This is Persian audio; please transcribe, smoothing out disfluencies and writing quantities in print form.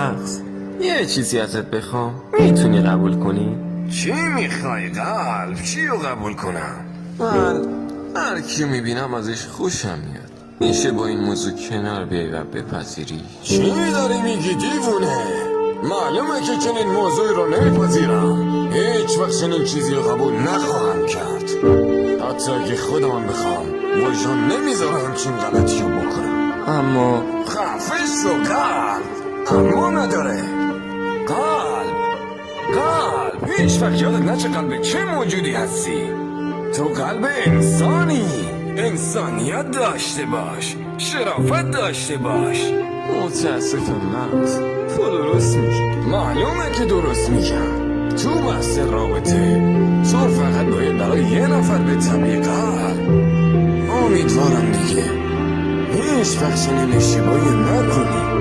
مغز، یه چیزی ازت بخوام میتونی قبول کنی؟ چی میخوای قلب؟ چی رو قبول کنم؟ من هر کی میبینم ازش خوشم میاد. میشه با این موضوع کنار بیای و بپذیری؟ چی داری میگی دیوونه؟ معلومه که چنین موضوعی رو نمیپذیرم. هیچ وقت چنین چیزی رو قبول نخواهم کرد. حتی اگه خودم بخوام وجدان نمیذاره همچین غلطی رو بکنم. اما خفش و قلب اما نداره. قلب هیچ وقت یادت نچه قلب چه موجودی هستی. تو قلب انسانی، انسانیت داشته باش، شرافت داشته باش. متاسفم مغز، تو درست میگی. معلومه که درست میگم. تو بحث رابطه تو فقط باید برای یه نفر به طبیع قلب. امیدوارم دیگه هیچ وقت چنین اشتباهی نکنی.